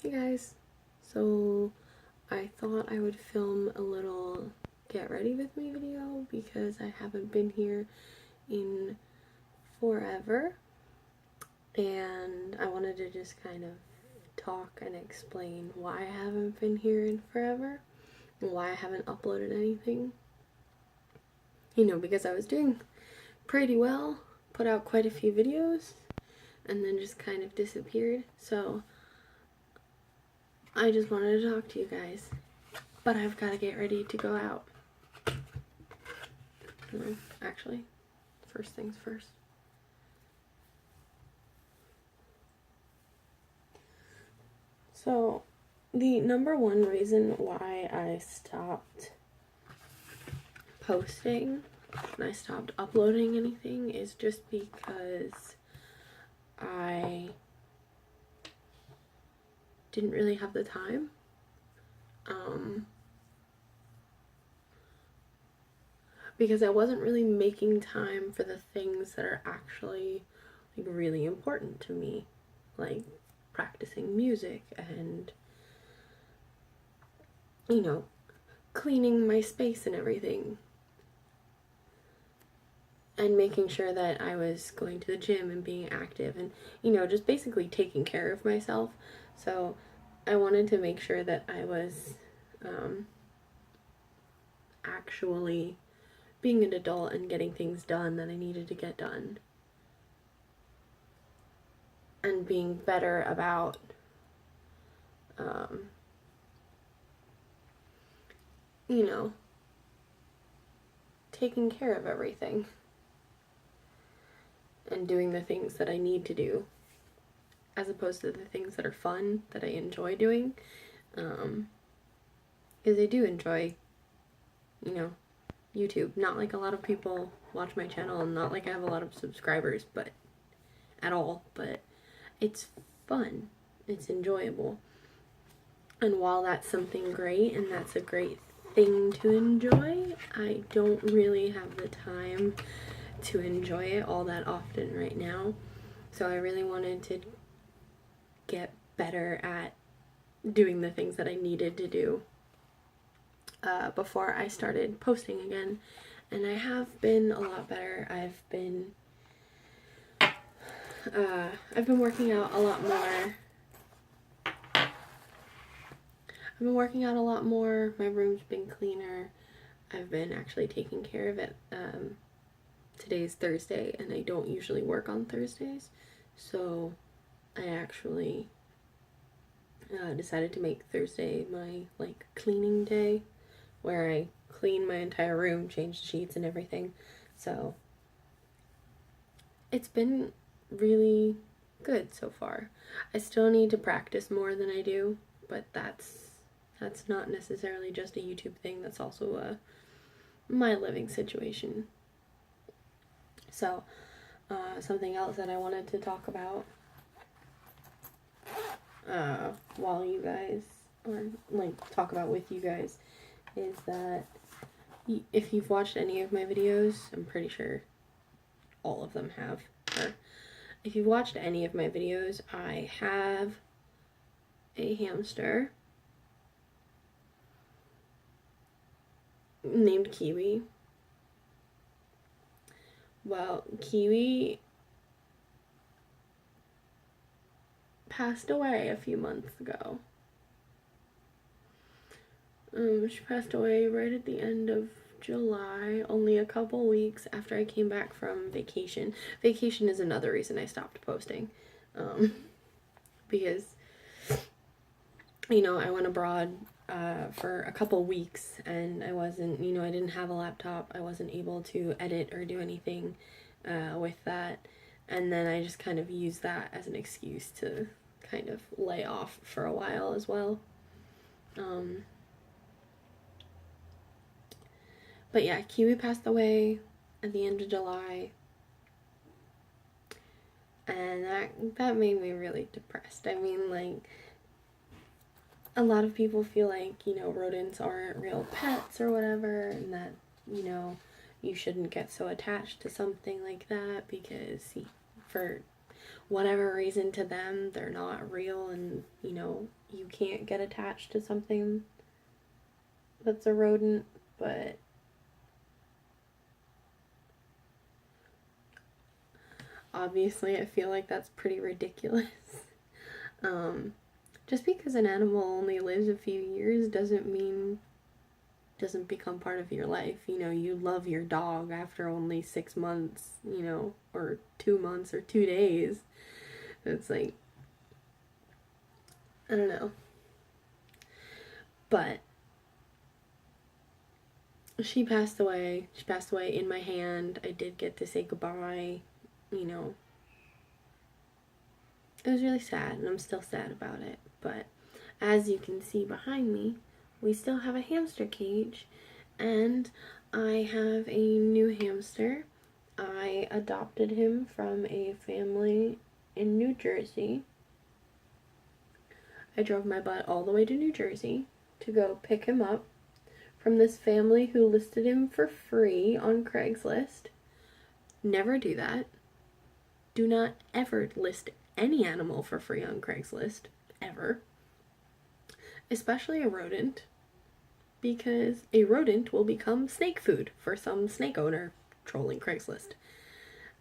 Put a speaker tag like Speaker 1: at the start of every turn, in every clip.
Speaker 1: Hey guys, so I thought I would film a little get ready with me video because I haven't been here in forever, and I wanted to just kind of talk and explain why I haven't been here in forever and why I haven't uploaded anything. Because I was doing pretty well, put out quite a few videos, and then just kind of disappeared. So I just wanted to talk to you guys, but I've got to get ready to go out. Actually, first things first. So, the number one reason why I stopped posting and I stopped uploading anything is just because I didn't really have the time. Because I wasn't really making time for the things that are actually really important to me, like practicing music and cleaning my space and everything, and making sure that I was going to the gym and being active and just basically taking care of myself. So I wanted to make sure that I was actually being an adult and getting things done that I needed to get done, and being better about taking care of everything and doing the things that I need to do, as opposed to the things that are fun that I enjoy doing. Because I do enjoy, YouTube. Not like a lot of people watch my channel, and not like I have a lot of subscribers, but at all. But it's fun. It's enjoyable. And while that's something great, and that's a great thing to enjoy, I don't really have the time to enjoy it all that often right now. So I really wanted to get better at doing the things that I needed to do before I started posting again. And I have been a lot better. I've been working out a lot more. My room's been cleaner. I've been actually taking care of it. Today's Thursday, and I don't usually work on Thursdays, so I actually decided to make Thursday my cleaning day, where I clean my entire room, change the sheets and everything. So it's been really good so far. I still need to practice more than I do, but that's not necessarily just a YouTube thing. That's also my living situation. So something else that I wanted to talk about while you guys, or talk about with you guys, is that if you've watched any of my videos, I'm pretty sure all of them have, or if you've watched any of my videos, I have a hamster named Kiwi. Well, Kiwi passed away a few months ago. She passed away right at the end of July, only a couple weeks after I came back from vacation. Vacation is another reason I stopped posting, because I went abroad for a couple weeks, and I wasn't, I didn't have a laptop. I wasn't able to edit or do anything with that, and then I just kind of used that as an excuse to kind of lay off for a while as well. But yeah, Kiwi passed away at the end of July, and that made me really depressed. I mean, a lot of people feel like, rodents aren't real pets or whatever, and that, you shouldn't get so attached to something like that because for whatever reason to them, they're not real, and, you can't get attached to something that's a rodent, but obviously I feel like that's pretty ridiculous. Just because an animal only lives a few years doesn't become part of your life. You know, you love your dog after only 6 months, you know, or 2 months or 2 days. It's like, I don't know. But she passed away. She passed away in my hand. I did get to say goodbye, you know. It was really sad, and I'm still sad about it. But as you can see behind me, we still have a hamster cage, and I have a new hamster. I adopted him from a family in New Jersey. I drove my butt all the way to New Jersey to go pick him up from this family who listed him for free on Craigslist. Never do that. Do not ever list any animal for free on Craigslist, ever. Especially a rodent, because a rodent will become snake food for some snake owner trolling Craigslist.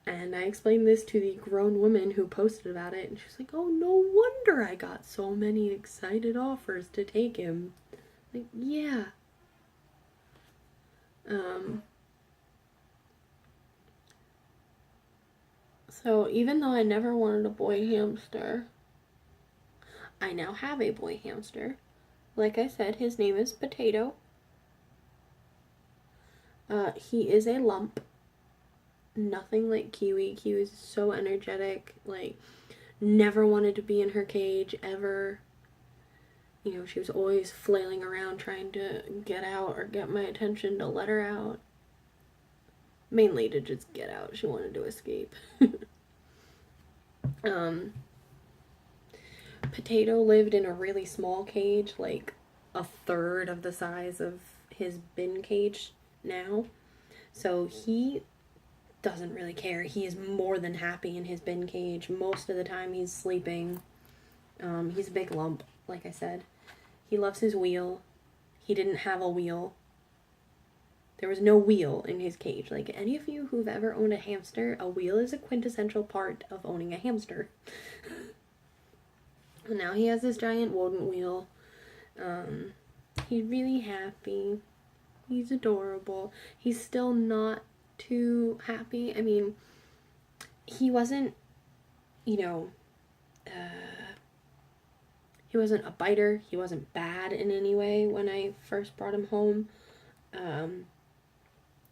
Speaker 1: And I explained this to the grown woman who posted about it, and she's like, oh, no wonder I got so many excited offers to take him. Like, yeah. So even though I never wanted a boy hamster, I now have a boy hamster. Like I said, his name is Potato. He is a lump. Nothing like Kiwi. Kiwi is so energetic. Like, never wanted to be in her cage, ever. You know, she was always flailing around trying to get out or get my attention to let her out. Mainly to just get out. She wanted to escape. Potato lived in a really small cage, like a third of the size of his bin cage now. So he doesn't really care. He is more than happy in his bin cage. Most of the time he's sleeping. He's a big lump, like I said. He loves his wheel. He didn't have a wheel. There was no wheel in his cage. Like, any of you who've ever owned a hamster, a wheel is a quintessential part of owning a hamster. And now he has this giant wooden wheel. He's really happy. He's adorable. He's still not too happy. I mean, he wasn't, you know, he wasn't a biter. He wasn't bad in any way when I first brought him home.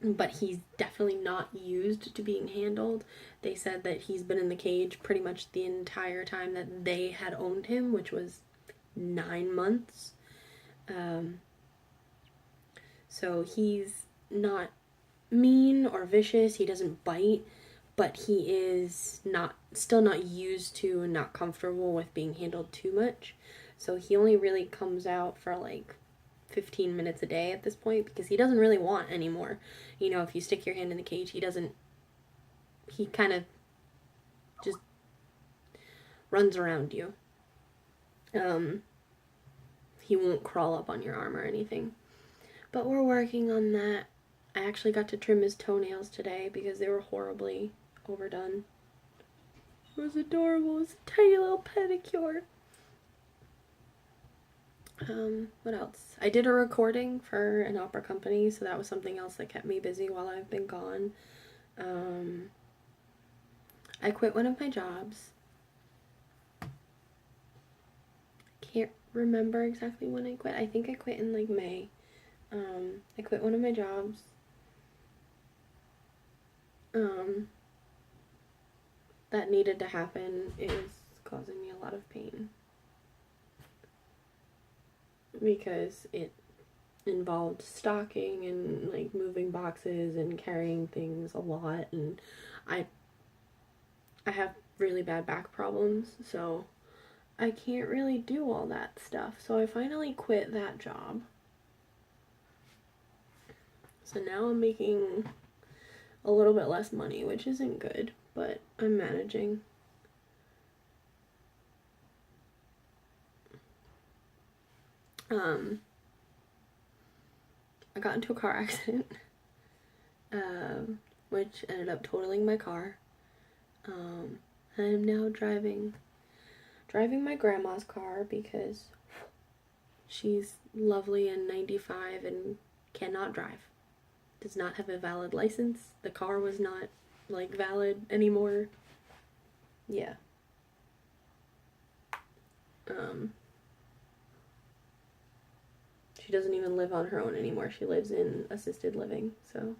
Speaker 1: But he's definitely not used to being handled. They said that he's been in the cage pretty much the entire time that they had owned him, which was 9 months. So he's not mean or vicious. He doesn't bite, but he is still not used to and not comfortable with being handled too much. So he only really comes out for like 15 minutes a day at this point, because he doesn't really want anymore. You know, if you stick your hand in the cage, he kind of just runs around you. He won't crawl up on your arm or anything. But we're working on that. I actually got to trim his toenails today because they were horribly overdone. It was adorable. It was a tiny little pedicure. What else? I did a recording for an opera company, so that was something else that kept me busy while I've been gone. I quit one of my jobs. Can't remember exactly when I quit. I think I quit in like May. I quit one of my jobs. That needed to happen. It was causing me a lot of pain, because it involved stocking and like moving boxes and carrying things a lot, and I have really bad back problems, so I can't really do all that stuff. So I finally quit that job. So now I'm making a little bit less money, which isn't good, but I'm managing. I got into a car accident, which ended up totaling my car. I am now driving my grandma's car because she's lovely and 95 and cannot drive. Does not have a valid license. The car was not, like, valid anymore. Yeah. She doesn't even live on her own anymore. She lives in assisted living, so.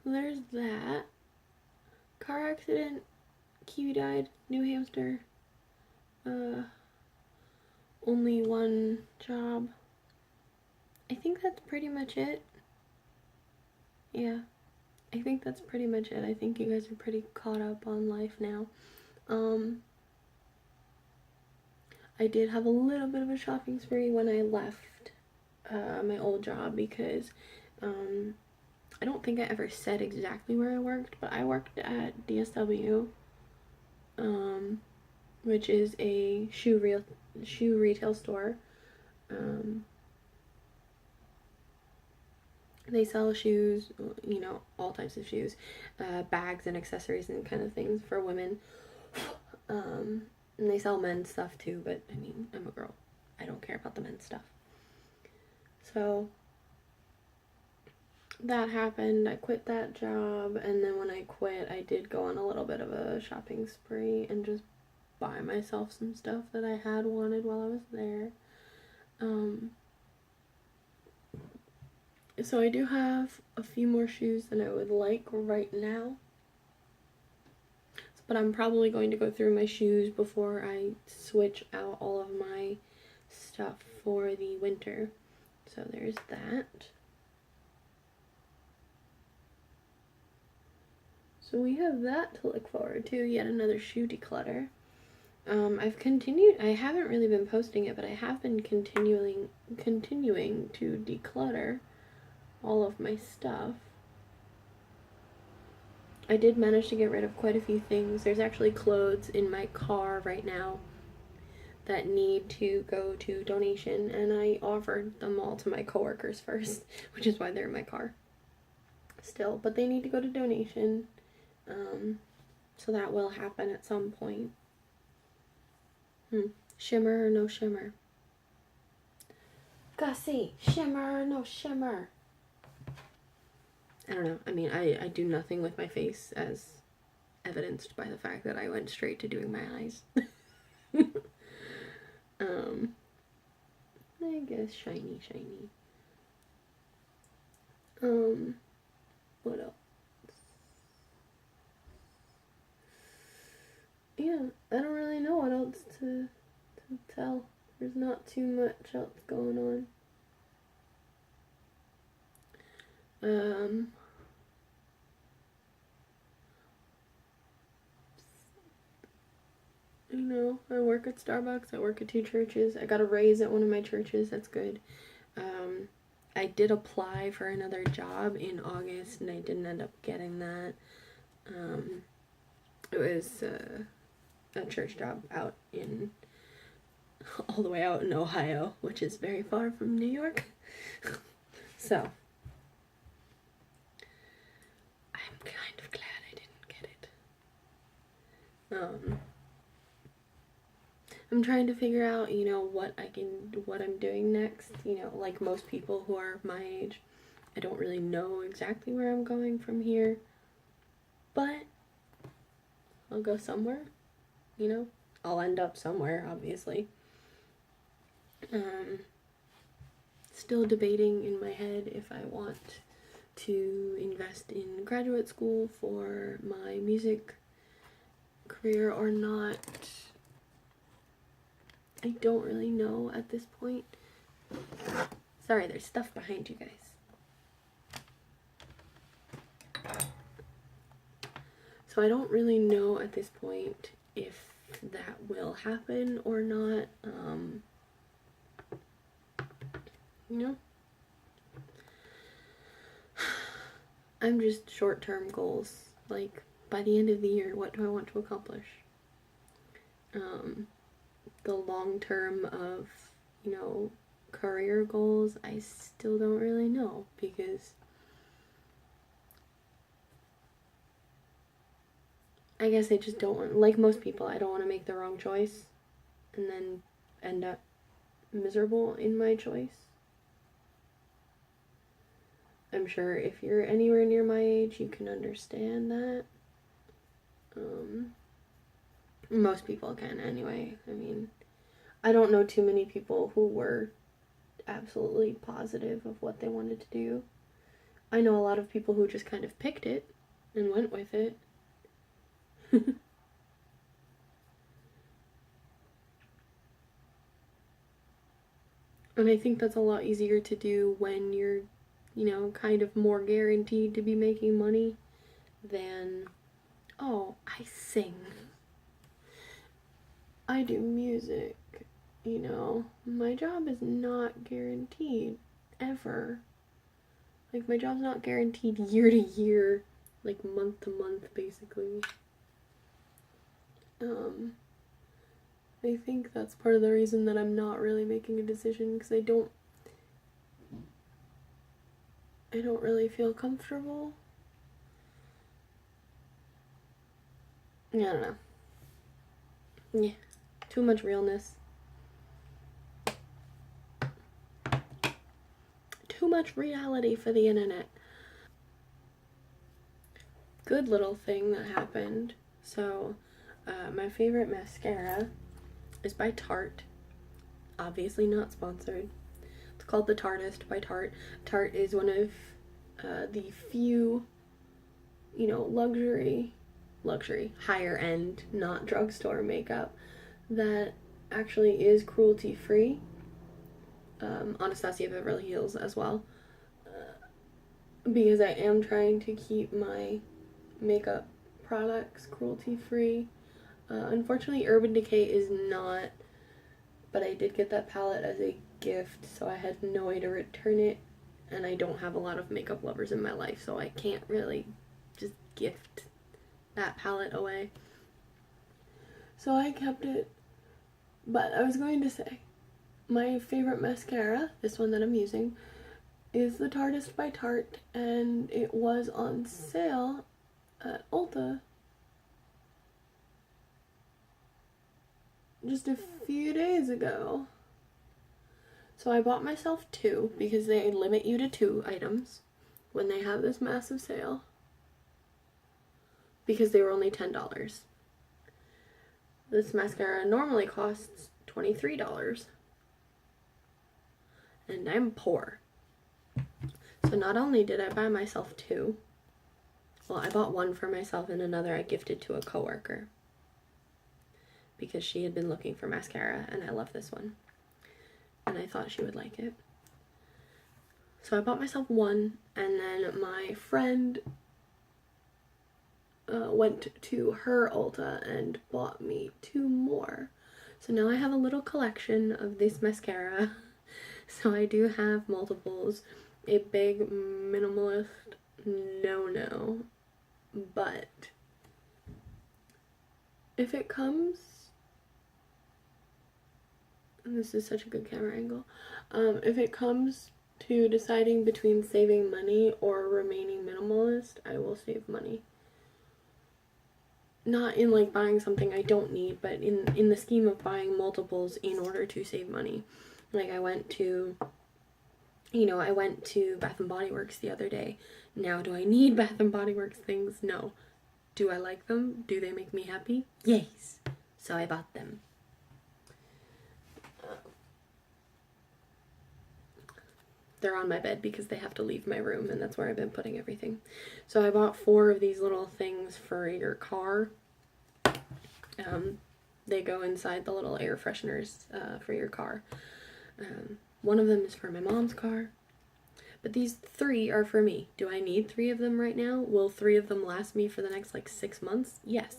Speaker 1: There's that. Car accident. Kiwi died. New hamster. Only one job. I think that's pretty much it. Yeah. I think that's pretty much it. I think you guys are pretty caught up on life now. I did have a little bit of a shopping spree when I left my old job because I don't think I ever said exactly where I worked, but I worked at DSW, which is a shoe retail store. They sell shoes, you know, all types of shoes, bags and accessories and kind of things for women. And they sell men's stuff too, but I mean, I'm a girl. I don't care about the men's stuff. So that happened. I quit that job, and then when I quit, I did go on a little bit of a shopping spree and just buy myself some stuff that I had wanted while I was there. So I do have a few more shoes than I would like right now. But I'm probably going to go through my shoes before I switch out all of my stuff for the winter. So there's that. So we have that to look forward to, yet another shoe declutter. I haven't really been posting it, but I have been continuing to declutter all of my stuff. I did manage to get rid of quite a few things. There's actually clothes in my car right now that need to go to donation, and I offered them all to my coworkers first, which is why they're in my car still, but they need to go to donation, so that will happen at some point. Shimmer or no shimmer? Gussie, shimmer or no shimmer? I don't know. I mean, I do nothing with my face, as evidenced by the fact that I went straight to doing my eyes. I guess shiny. What else? Yeah, I don't really know what else to tell. There's not too much else going on. You know, I work at Starbucks, I work at 2 churches, I got a raise at one of my churches, that's good. I did apply for another job in August, and I didn't end up getting that. It was a church job all the way out in Ohio, which is very far from New York. So, I'm kind of glad I didn't get it. I'm trying to figure out, you know, what I'm doing next. You know, like most people who are my age, I don't really know exactly where I'm going from here, but I'll go somewhere, you know. I'll end up somewhere, obviously. Still debating in my head if I want to invest in graduate school for my music career or not. I don't really know at this point. Sorry, there's stuff behind you guys. So I don't really know at this point if that will happen or not. You know? I'm just short-term goals. Like, by the end of the year, what do I want to accomplish? The long term of, career goals, I still don't really know, because I guess I just don't want, like most people, I don't want to make the wrong choice and then end up miserable in my choice. I'm sure if you're anywhere near my age, you can understand that. Most people can anyway. I mean, I don't know too many people who were absolutely positive of what they wanted to do. I know a lot of people who just kind of picked it and went with it. And I think that's a lot easier to do when you're, kind of more guaranteed to be making money than, oh, I sing. I do music. My job is not guaranteed ever. Like, my job's not guaranteed year to year, like month to month, basically. I think that's part of the reason that I'm not really making a decision, because I don't really feel comfortable. I don't know. Yeah, too much realness. Too much reality for the internet. Good little thing that happened. So, my favorite mascara is by Tarte. Obviously not sponsored. It's called the Tartist by Tarte. Tarte is one of the few, luxury, higher end, not drugstore makeup that actually is cruelty free. Anastasia Beverly Hills as well. Because I am trying to keep my makeup products cruelty free. Unfortunately, Urban Decay is not, but I did get that palette as a gift, so I had no way to return it, and I don't have a lot of makeup lovers in my life, so I can't really just gift that palette away. So I kept it. But I was going to say, my favorite mascara, this one that I'm using, is the Tartist by Tarte, and it was on sale at Ulta just a few days ago. So I bought myself 2 because they limit you to 2 items when they have this massive sale, because they were only $10. This mascara normally costs $23, and I'm poor. So not only did I buy myself 2, well, I bought 1 for myself and another I gifted to a coworker because she had been looking for mascara, and I love this one, and I thought she would like it. So I bought myself 1, and then my friend went to her Ulta and bought me 2 more. So now I have a little collection of this mascara. So I do have multiples. A big minimalist no, but if it comes, and this is such a good camera angle, if it comes to deciding between saving money or remaining minimalist, I will save money. Not in like buying something I don't need, but in the scheme of buying multiples in order to save money. Like I went to Bath and Body Works the other day. Now, do I need Bath and Body Works things? No. Do I like them? Do they make me happy? Yes. So I bought them. They're on my bed because they have to leave my room, and that's where I've been putting everything. So I bought 4 of these little things for your car. They go inside the little air fresheners for your car. One of them is for my mom's car. But these 3 are for me. Do I need 3 of them right now? Will 3 of them last me for the next 6 months? Yes.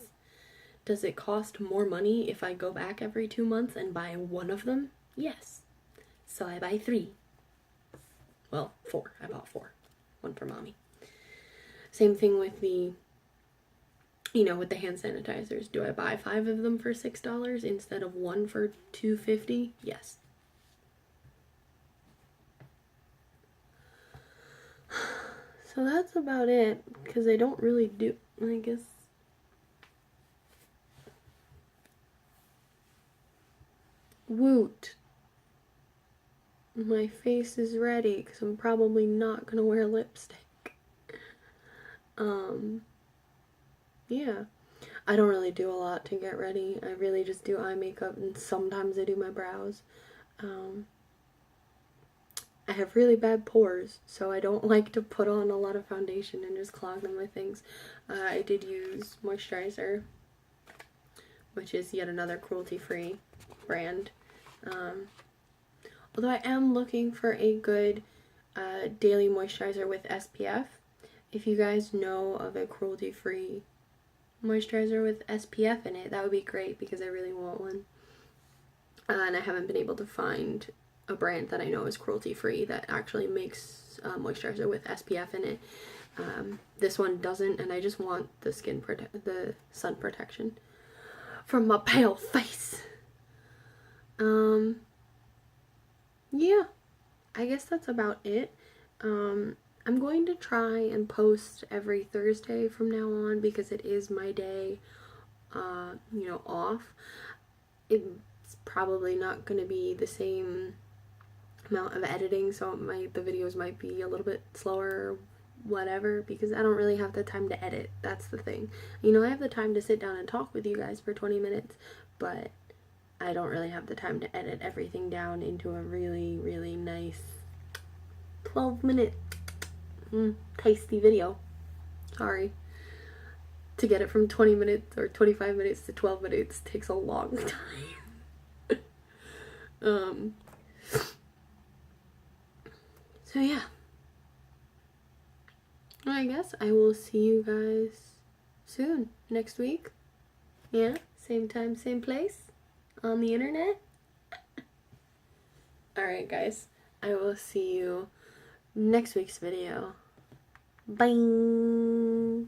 Speaker 1: Does it cost more money if I go back every 2 months and buy 1 of them? Yes. So I buy 3. Well, 4. I bought 4. 1 for mommy. Same thing with the, You know, with the hand sanitizers. Do I buy 5 of them for $6 instead of 1 for $2.50? Yes. So that's about it, because I don't really do, I guess. Woot. My face is ready, because I'm probably not going to wear lipstick. Yeah. I don't really do a lot to get ready. I really just do eye makeup, and sometimes I do my brows. I have really bad pores, so I don't like to put on a lot of foundation and just clog them with things. I did use moisturizer, which is yet another cruelty-free brand. Although I am looking for a good daily moisturizer with SPF. If you guys know of a cruelty-free moisturizer with SPF in it, that would be great, because I really want one. And I haven't been able to find a brand that I know is cruelty-free that actually makes moisturizer with SPF in it. This one doesn't, and I just want the the sun protection from my pale face. Yeah, I guess that's about it. I'm going to try and post every Thursday from now on, because it is my day, you know, off. It's probably not going to be the same amount of editing, so the videos might be a little bit slower or whatever, because I don't really have the time to edit. That's the thing. You know, I have the time to sit down and talk with you guys for 20 minutes, but I don't really have the time to edit everything down into a really, really nice 12-minute tasty video. Sorry. To get it from 20 minutes or 25 minutes to 12 minutes takes a long time. So yeah. I guess I will see you guys soon. Next week. Yeah, same time, same place. On the internet. Alright guys, I will see you next week's video. Bye!